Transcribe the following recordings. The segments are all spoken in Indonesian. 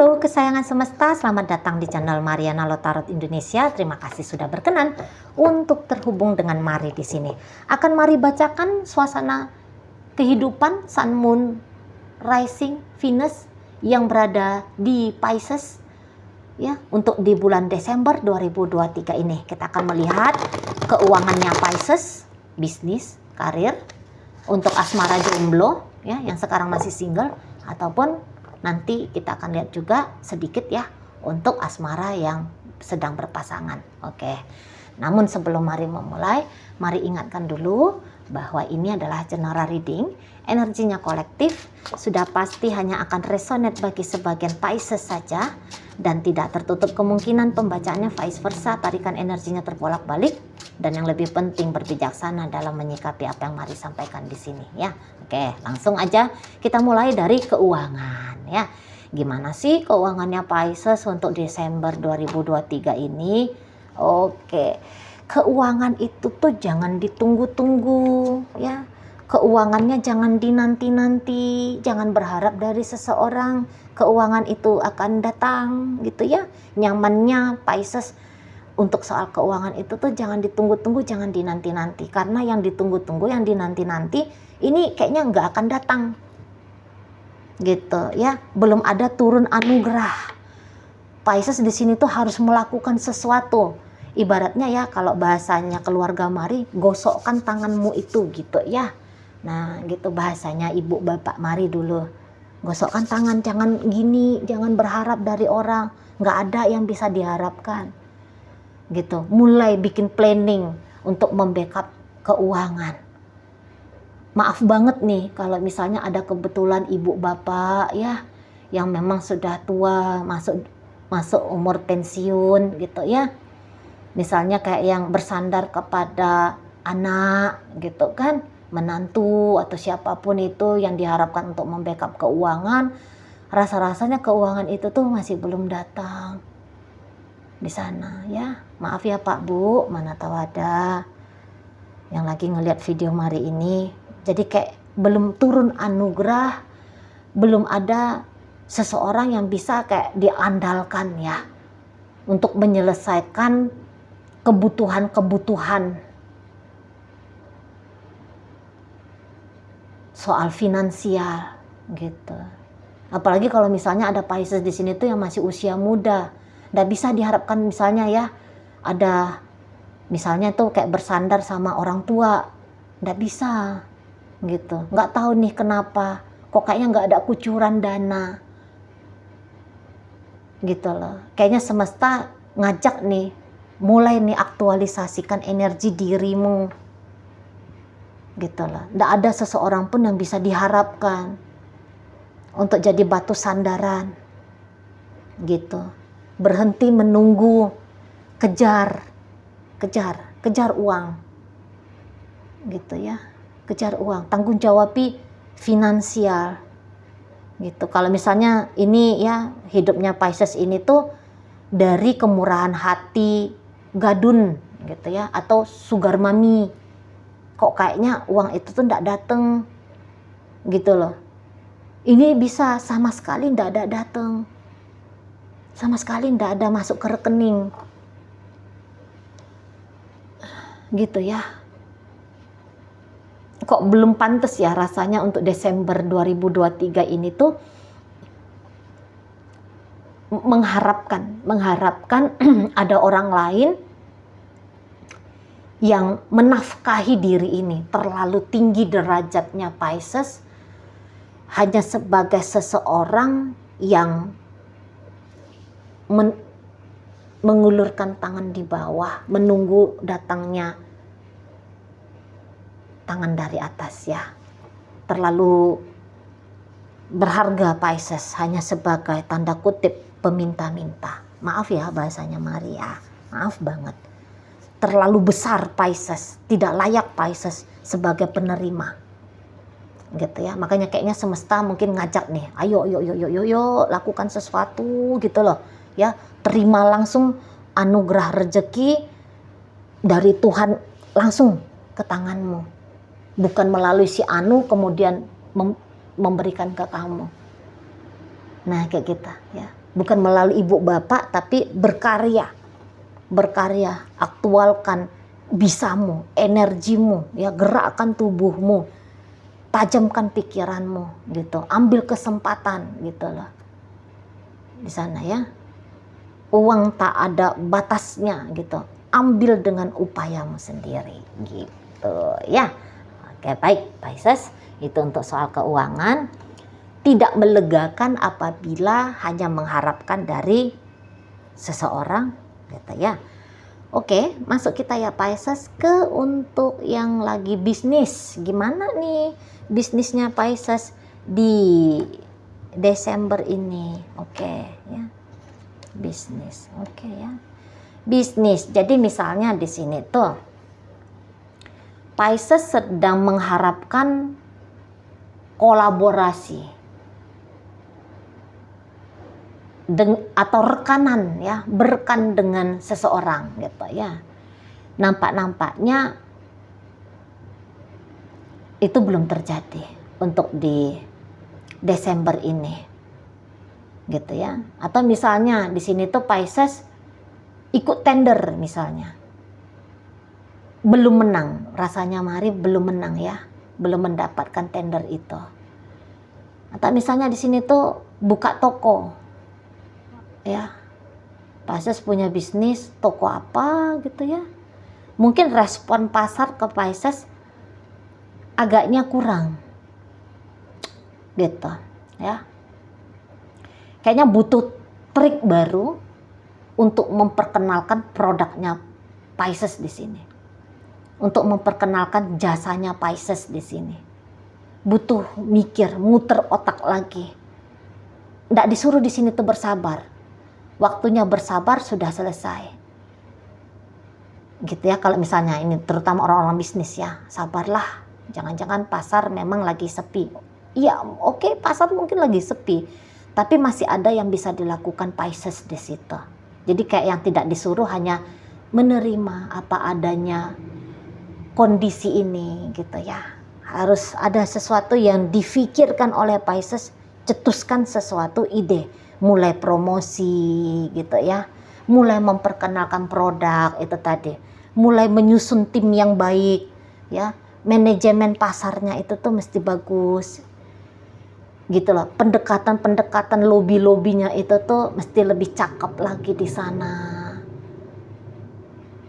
Halo kesayangan semesta, selamat datang di channel Mariana Lotarot Indonesia. Terima kasih sudah berkenan untuk terhubung dengan Mari di sini. Akan Mari bacakan suasana kehidupan Sun, Moon, Rising, Venus yang berada di Pisces ya untuk di bulan Desember 2023 ini. Kita akan melihat keuangannya Pisces, bisnis, karir, untuk asmara jomblo ya yang sekarang masih single, ataupun nanti kita akan lihat juga sedikit ya untuk asmara yang sedang berpasangan. Oke. Namun sebelum Mari memulai, mari ingatkan dulu bahwa ini adalah general reading, energinya kolektif, sudah pasti hanya akan resonate bagi sebagian Pisces saja dan tidak tertutup kemungkinan pembacaannya vice versa, tarikan energinya terbolak-balik, dan yang lebih penting berbijaksana dalam menyikapi apa yang Mari sampaikan di sini ya. Oke, langsung aja kita mulai dari keuangan ya. Gimana sih keuangannya Pisces untuk Desember 2023 ini? Oke. Keuangan itu tuh jangan ditunggu-tunggu ya. Keuangannya jangan dinanti-nanti, jangan berharap dari seseorang keuangan itu akan datang gitu ya. Nyamannya Pisces untuk soal keuangan itu tuh jangan ditunggu-tunggu, jangan dinanti-nanti, karena yang ditunggu-tunggu, yang dinanti-nanti ini kayaknya nggak akan datang gitu ya. Belum ada turun anugerah. Pisces di sini tuh harus melakukan sesuatu. Ibaratnya ya kalau bahasanya keluarga Mari, gosokkan tanganmu itu gitu ya. Nah gitu bahasanya ibu bapak Mari dulu. Gosokkan tangan, jangan gini, jangan berharap dari orang. Nggak ada yang bisa diharapkan. Gitu, mulai bikin planning untuk membackup keuangan. Maaf banget nih kalau misalnya ada kebetulan ibu bapak ya yang memang sudah tua, masuk umur pensiun gitu ya. Misalnya kayak yang bersandar kepada anak gitu kan, menantu atau siapapun itu yang diharapkan untuk membackup keuangan, rasa-rasanya keuangan itu tuh masih belum datang di sana ya. Maaf ya Pak Bu, mana tahu ada yang lagi ngelihat video Mari ini. Jadi kayak belum turun anugerah, belum ada seseorang yang bisa kayak diandalkan ya untuk menyelesaikan kebutuhan-kebutuhan soal finansial gitu. Apalagi kalau misalnya ada Pisces di sini tuh yang masih usia muda, nggak bisa diharapkan misalnya ya ada misalnya tuh kayak bersandar sama orang tua, nggak bisa gitu. Nggak tahu nih kenapa kok kayaknya nggak ada kucuran dana gitu loh. Kayaknya semesta ngajak nih, mulai nih aktualisasikan energi dirimu gitu loh. Nggak ada seseorang pun yang bisa diharapkan untuk jadi batu sandaran gitu. Berhenti menunggu, kejar uang gitu ya, kejar uang, tanggung jawabi finansial gitu. Kalau misalnya ini ya hidupnya Pisces ini tuh dari kemurahan hati, gadun gitu ya, atau sugar mami, kok kayaknya uang itu tuh nggak dateng gitu loh. Ini bisa sama sekali nggak ada dateng, sama sekali nggak ada masuk ke rekening gitu ya. Kok belum pantas ya rasanya untuk Desember 2023 ini tuh mengharapkan ada orang lain yang menafkahi diri ini. Terlalu tinggi derajatnya Pisces, hanya sebagai seseorang yang mengulurkan tangan di bawah, menunggu datangnya tangan dari atas ya. Terlalu berharga Pisces hanya sebagai tanda kutip peminta-minta. Maaf ya bahasanya Maria, maaf banget. Terlalu besar Pisces, tidak layak Pisces sebagai penerima gitu ya. Makanya kayaknya semesta mungkin ngajak nih, ayo lakukan sesuatu gitu loh ya. Terima langsung anugerah rezeki dari Tuhan langsung ke tanganmu, bukan melalui si anu kemudian memberikan ke kamu. Nah kayak kita ya, bukan melalui ibu bapak, tapi berkarya, aktualkan bisamu, energimu, ya, gerakkan tubuhmu, tajamkan pikiranmu, gitu, ambil kesempatan, gitu loh, di sana ya. Uang tak ada batasnya, gitu, ambil dengan upayamu sendiri, gitu ya. Oke, baik Pisces, itu untuk soal keuangan. Tidak melegakan apabila hanya mengharapkan dari seseorang, gitu ya. Oke, masuk kita ya Pisces ke untuk yang lagi bisnis. Gimana nih bisnisnya Pisces di Desember ini? Oke ya, bisnis. Oke ya, bisnis. Jadi misalnya di sini tuh Pisces sedang mengharapkan kolaborasi atau rekanan ya, berkan dengan seseorang, gitu ya. Nampaknya itu belum terjadi untuk di Desember ini, gitu ya. Atau misalnya di sini tuh Pisces ikut tender misalnya, belum menang, rasanya Mari belum menang ya, belum mendapatkan tender itu. Atau misalnya di sini tuh buka toko, ya, Pisces punya bisnis toko apa gitu ya. Mungkin respon pasar ke Pisces agaknya kurang, gitu ya. Kayaknya butuh trik baru untuk memperkenalkan produknya Pisces di sini, untuk memperkenalkan jasanya Pisces di sini. Butuh mikir, muter otak lagi. Nggak disuruh di sini tuh bersabar. Waktunya bersabar sudah selesai, gitu ya. Kalau misalnya ini terutama orang-orang bisnis ya, sabarlah. Jangan-jangan pasar memang lagi sepi. Iya, oke, pasar mungkin lagi sepi, tapi masih ada yang bisa dilakukan Pisces di situ. Jadi kayak yang tidak disuruh hanya menerima apa adanya kondisi ini, gitu ya. Harus ada sesuatu yang difikirkan oleh Pisces, cetuskan sesuatu ide. Mulai promosi, gitu ya, mulai memperkenalkan produk itu tadi, mulai menyusun tim yang baik ya, manajemen pasarnya itu tuh mesti bagus, gitu loh. Pendekatan lobby-lobbynya itu tuh mesti lebih cakep lagi di sana,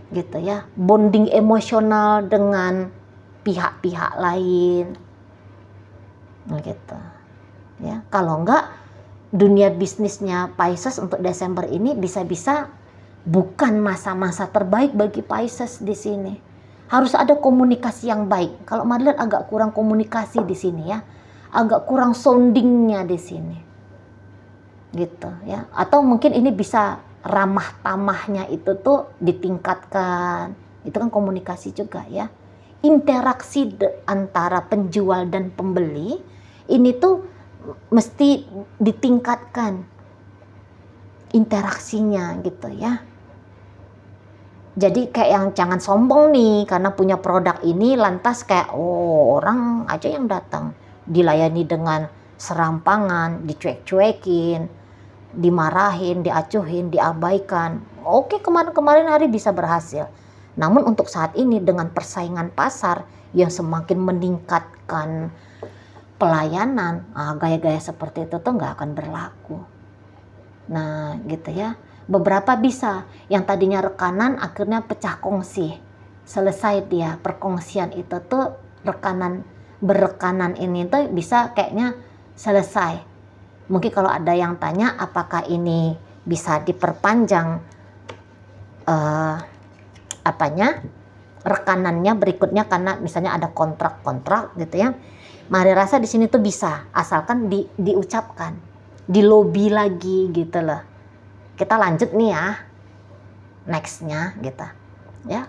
gitu ya. Bonding emosional dengan pihak-pihak lain, gitu ya. Kalau enggak, dunia bisnisnya Pisces untuk Desember ini bisa-bisa bukan masa-masa terbaik bagi Pisces di sini. Harus ada komunikasi yang baik. Kalau Madeline agak kurang komunikasi di sini ya, agak kurang soundingnya di sini, gitu ya. Atau mungkin ini bisa ramah tamahnya itu tuh ditingkatkan. Itu kan komunikasi juga ya. Interaksi antara penjual dan pembeli ini tuh mesti ditingkatkan interaksinya, gitu ya. Jadi kayak yang jangan sombong nih karena punya produk ini lantas kayak orang aja yang datang dilayani dengan serampangan, dicuek-cuekin, dimarahin, diacuhin, diabaikan. Oke, kemarin-kemarin hari bisa berhasil. Namun untuk saat ini dengan persaingan pasar yang semakin meningkatkan pelayanan, gaya-gaya seperti itu tuh nggak akan berlaku. Nah, gitu ya. Beberapa bisa yang tadinya rekanan akhirnya pecah kongsi. Selesai dia perkongsian itu tuh berrekanan ini tuh bisa kayaknya selesai. Mungkin kalau ada yang tanya apakah ini bisa diperpanjang rekanannya berikutnya karena misalnya ada kontrak-kontrak, gitu ya. Mari rasa di sini tuh bisa, asalkan diucapkan, di lobby lagi, gitu loh. Kita lanjut nih ya, nextnya, gitu ya.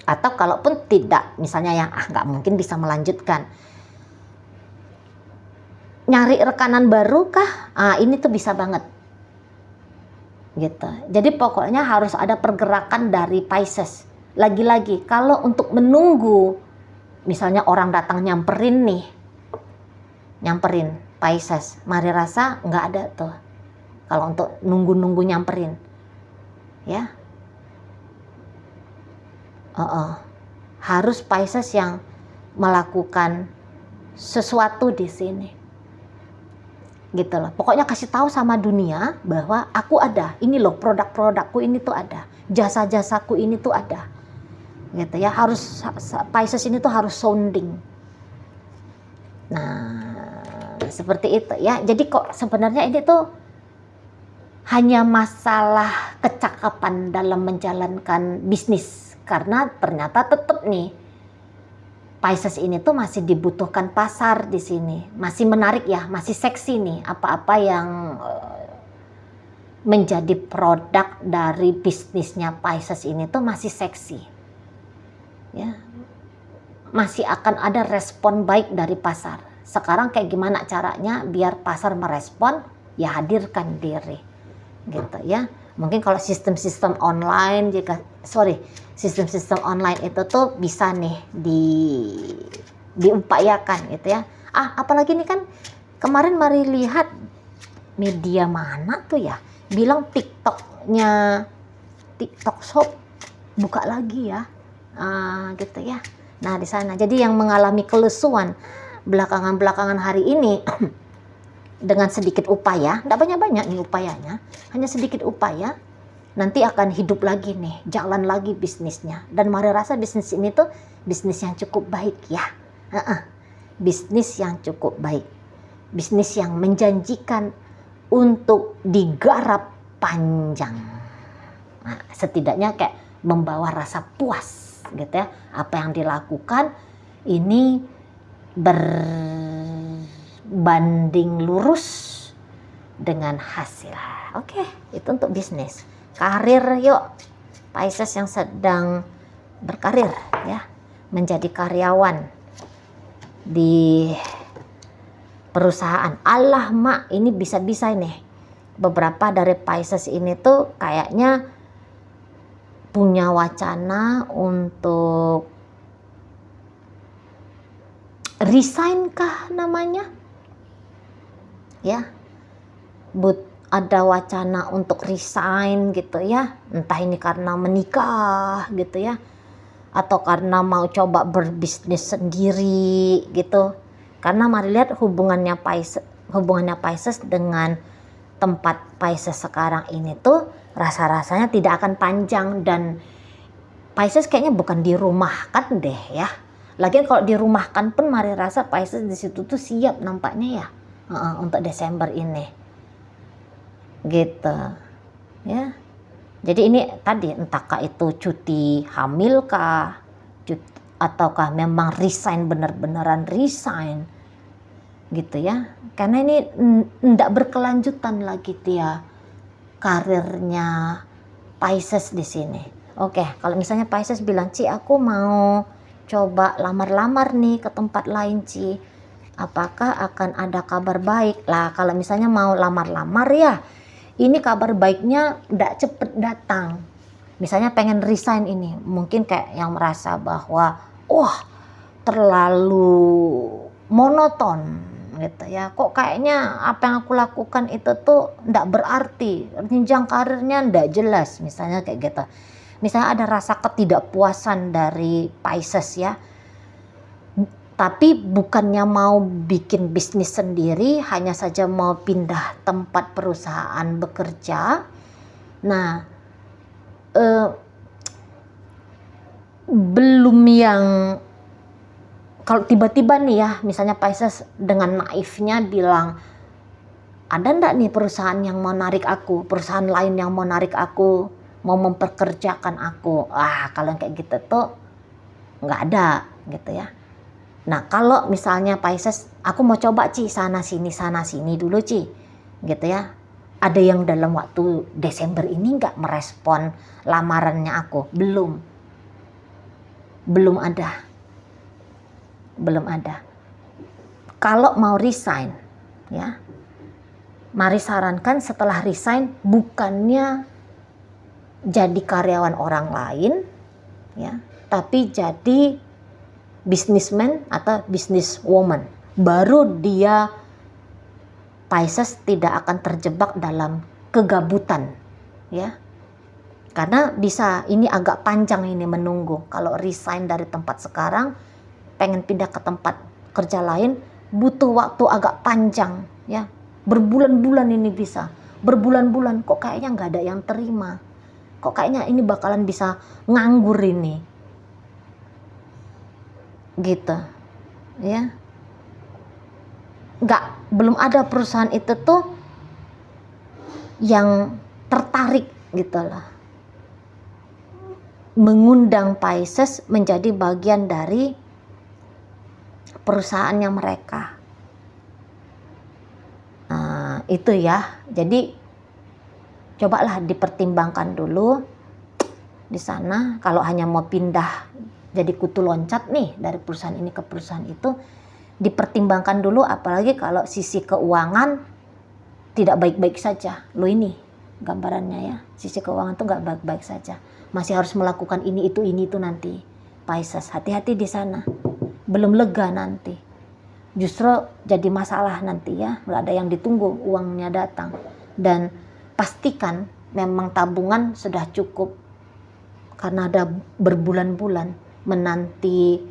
Atau kalaupun tidak, misalnya yang nggak mungkin bisa melanjutkan, nyari rekanan baru kah? Ini tuh bisa banget, gitu. Jadi pokoknya harus ada pergerakan dari Pisces. Lagi-lagi, kalau untuk menunggu misalnya orang datang nyamperin Pisces, Mari rasa nggak ada tuh. kalau untuk nunggu-nunggu nyamperin, ya. Harus Pisces yang melakukan sesuatu di sini, gitu loh. Pokoknya kasih tahu sama dunia bahwa aku ada, ini loh produk-produkku ini tuh ada, jasa-jasaku ini tuh ada, gitu ya. Harus Pisces ini tuh harus sounding. Nah, seperti itu ya. Jadi kok sebenarnya ini tuh hanya masalah kecakapan dalam menjalankan bisnis. Karena ternyata tetap nih Pisces ini tuh masih dibutuhkan pasar di sini. Masih menarik ya, masih seksi nih apa-apa yang menjadi produk dari bisnisnya Pisces ini tuh masih seksi. Ya. Masih akan ada respon baik dari pasar. Sekarang kayak gimana caranya biar pasar merespon? Ya hadirkan diri. Gitu ya. Mungkin kalau sistem-sistem online sistem-sistem online itu tuh bisa nih diupayakan gitu ya. Apalagi nih kan kemarin mari lihat media mana tuh ya bilang TikTok Shop buka lagi ya, gitu ya. Nah di sana jadi yang mengalami kelesuan belakangan hari ini dengan sedikit upaya, tidak banyak-banyak nih upayanya, hanya sedikit upaya, nanti akan hidup lagi nih, jalan lagi bisnisnya. Dan Mari rasa bisnis ini tuh bisnis yang cukup baik ya, bisnis yang cukup baik, bisnis yang menjanjikan untuk digarap panjang. Nah, setidaknya kayak membawa rasa puas gitu ya, apa yang dilakukan ini berbanding lurus dengan hasil. Oke, itu untuk bisnis. Karir yuk, Pisces yang sedang berkarir ya, menjadi karyawan di perusahaan. Allah mak, ini bisa-bisa nih. Beberapa dari Pisces ini tuh kayaknya punya wacana untuk resign kah namanya? Ya, ada wacana untuk resign gitu ya. Entah ini karena menikah gitu ya, atau karena mau coba berbisnis sendiri gitu. Karena mari lihat hubungannya Pisces dengan tempat Pisces sekarang ini tuh rasa-rasanya tidak akan panjang. Dan Pisces kayaknya bukan dirumahkan deh ya. Lagian kalau dirumahkan pun mari rasa Pisces di situ tuh siap nampaknya ya, untuk Desember ini, gitu ya. Jadi ini tadi entahkah itu cuti hamil kah, ataukah memang resign bener-beneran resign, gitu ya. Karena ini ndak berkelanjutan lagi dia karirnya Pisces di sini. Oke, kalau misalnya Pisces bilang, Ci aku mau coba lamar-lamar nih ke tempat lain Ci, apakah akan ada kabar baik? Lah kalau misalnya mau lamar-lamar ya, ini kabar baiknya ndak cepet datang. Misalnya pengen resign ini, mungkin kayak yang merasa bahwa terlalu monoton gitu ya, kok kayaknya apa yang aku lakukan itu tuh ndak berarti, jenjang karirnya ndak jelas, misalnya kayak gitu. Misalnya ada rasa ketidakpuasan dari Pisces ya, tapi bukannya mau bikin bisnis sendiri, hanya saja mau pindah tempat perusahaan bekerja. Nah, belum yang kalau tiba-tiba nih ya, misalnya Pisces dengan naifnya bilang, ada ndak nih perusahaan yang mau narik aku, perusahaan lain yang mau narik aku, mau memperkerjakan aku. Kalau kayak gitu tuh nggak ada gitu ya. Nah kalau misalnya Pisces, aku mau coba Ci sana sini dulu Ci, gitu ya. Ada yang dalam waktu Desember ini nggak merespon lamarannya aku? Belum ada. Kalau mau resign ya, mari sarankan setelah resign bukannya jadi karyawan orang lain ya, tapi jadi businessman atau businesswoman. Baru dia Pisces tidak akan terjebak dalam kegabutan, ya. Karena bisa ini agak panjang ini menunggu. Kalau resign dari tempat sekarang, pengen pindah ke tempat kerja lain, butuh waktu agak panjang, ya. Berbulan-bulan ini bisa. Berbulan-bulan kok kayaknya nggak ada yang terima. Kok kayaknya ini bakalan bisa nganggur ini. Gitu. Ya. Belum ada perusahaan itu tuh yang tertarik gitu lah, mengundang Pisces menjadi bagian dari perusahaannya mereka. Nah, itu ya. Jadi cobalah dipertimbangkan dulu di sana. Kalau hanya mau pindah jadi kutu loncat nih dari perusahaan ini ke perusahaan itu, dipertimbangkan dulu. Apalagi kalau sisi keuangan tidak baik-baik saja. Lo ini gambarannya ya, sisi keuangan tuh nggak baik-baik saja. Masih harus melakukan ini itu nanti. Pisces, hati-hati di sana. Belum lega nanti. Justru jadi masalah nanti ya. Nggak ada yang ditunggu, uangnya datang. Dan pastikan memang tabungan sudah cukup. Karena ada berbulan-bulan menanti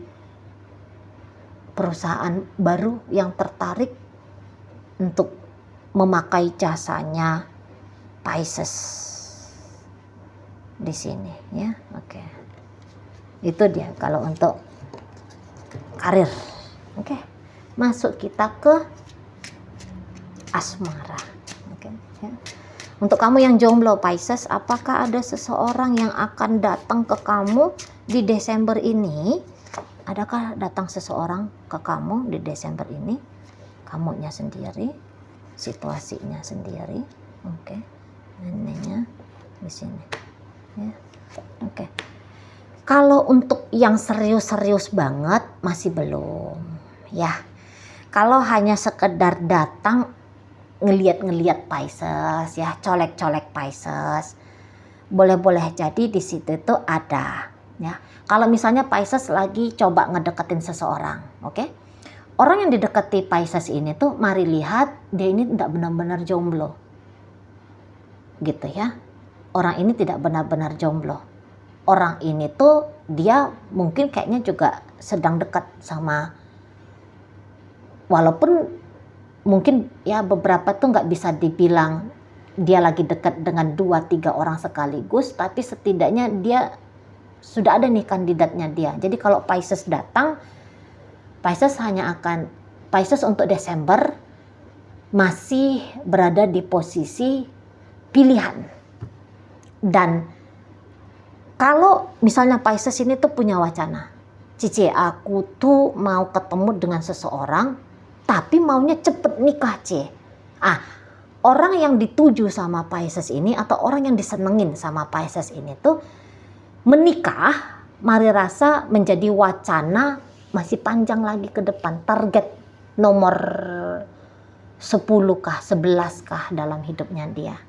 perusahaan baru yang tertarik untuk memakai jasanya Pisces di sini ya. Oke. Itu dia kalau untuk karir. Oke. Masuk kita ke asmara. Oke, ya. Untuk kamu yang jomblo Pisces, apakah ada seseorang yang akan datang ke kamu di Desember ini? Adakah datang seseorang ke kamu di Desember ini? Kamunya sendiri, situasinya sendiri. Oke. Ininya di sini. Ya. Oke. Kalau untuk yang serius-serius banget masih belum. Ya. Kalau hanya sekedar datang ngeliat-ngeliat Pisces ya, colek-colek Pisces, boleh-boleh jadi di situ itu ada ya. Kalau misalnya Pisces lagi coba ngedeketin seseorang, oke? Orang yang didekati Pisces ini tuh mari lihat dia ini tidak benar-benar jomblo, gitu ya. Orang ini tidak benar-benar jomblo. Orang ini tuh dia mungkin kayaknya juga sedang dekat sama, walaupun mungkin ya beberapa tuh nggak bisa dibilang dia lagi dekat dengan 2-3 orang sekaligus, tapi setidaknya dia sudah ada nih kandidatnya dia. Jadi kalau Pisces datang, Pisces untuk Desember masih berada di posisi pilihan. Dan kalau misalnya Pisces ini tuh punya wacana, Cici aku tuh mau ketemu dengan seseorang tapi maunya cepet nikah, orang yang dituju sama Pisces ini atau orang yang disenengin sama Pisces ini tuh menikah, mari rasa menjadi wacana masih panjang lagi ke depan. Target nomor 10 kah, 11 kah dalam hidupnya dia.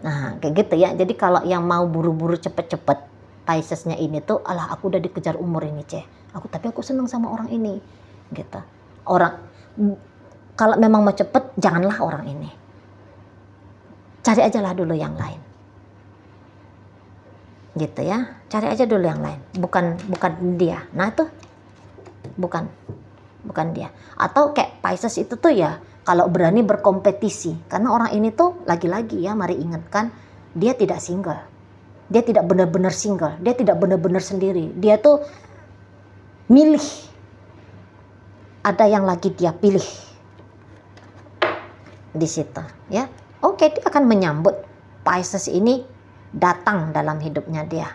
Nah kayak gitu ya. Jadi kalau yang mau buru-buru cepet-cepet Piscesnya ini tuh, alah aku udah dikejar umur ini tapi aku seneng sama orang ini gitu. Orang kalau memang mau cepet, janganlah orang ini, cari aja lah dulu yang lain gitu ya. Cari aja dulu yang lain, bukan dia. Nah itu bukan dia. Atau kayak Pisces itu tuh ya, kalau berani berkompetisi, karena orang ini tuh lagi-lagi ya, mari ingatkan, dia tidak single, dia tidak benar-benar single, dia tidak benar-benar sendiri, dia tuh milih. Ada yang lagi dia pilih di situ ya. Oke, dia akan menyambut Pisces ini datang dalam hidupnya dia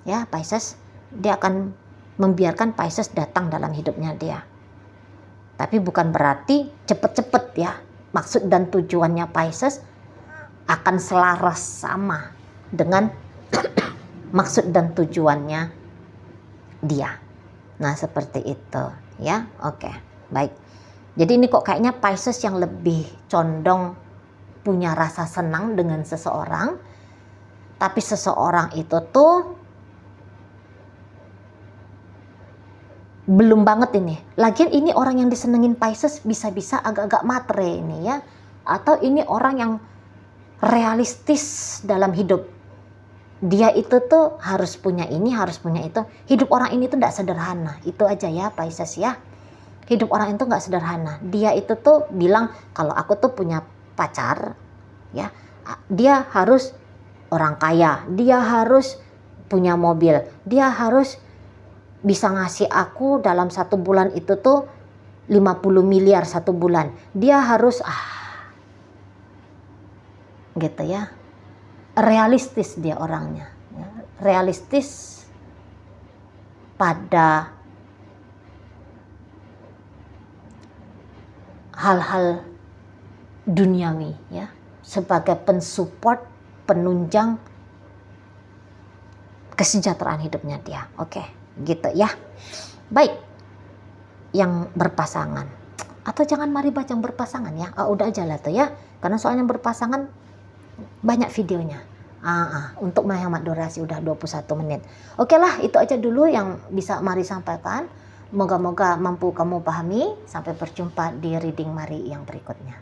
ya. Pisces, dia akan membiarkan Pisces datang dalam hidupnya dia. Tapi bukan berarti cepet-cepet ya. Maksud dan tujuannya Pisces akan selaras sama dengan maksud dan tujuannya dia. Nah seperti itu ya. Oke, baik. Jadi ini kok kayaknya Pisces yang lebih condong punya rasa senang dengan seseorang, tapi seseorang itu tuh belum banget ini. Lagian ini orang yang disenengin Pisces bisa-bisa agak-agak matre ini ya. atau ini orang yang realistis dalam hidup. Dia itu tuh harus punya ini, harus punya itu. Hidup orang ini tuh tidak sederhana. Itu aja ya Pisces ya. Hidup orang itu nggak sederhana. Dia itu tuh bilang kalau aku tuh punya pacar, ya, dia harus orang kaya, dia harus punya mobil, dia harus bisa ngasih aku dalam 1 bulan itu tuh 50 miliar 1 bulan. Dia harus gitu ya. Realistis dia orangnya, ya. Realistis pada hal-hal duniawi ya, sebagai pensupport, penunjang kesejahteraan hidupnya dia. Oke, gitu ya. Baik, yang berpasangan atau jangan mari baca yang berpasangan ya. Udah aja lah tuh ya, karena soalnya berpasangan banyak videonya. Untuk menghemat durasi udah 21 menit. Oke lah, itu aja dulu yang bisa Mari sampaikan. Moga-moga mampu kamu pahami. Sampai berjumpa di reading Mari yang berikutnya.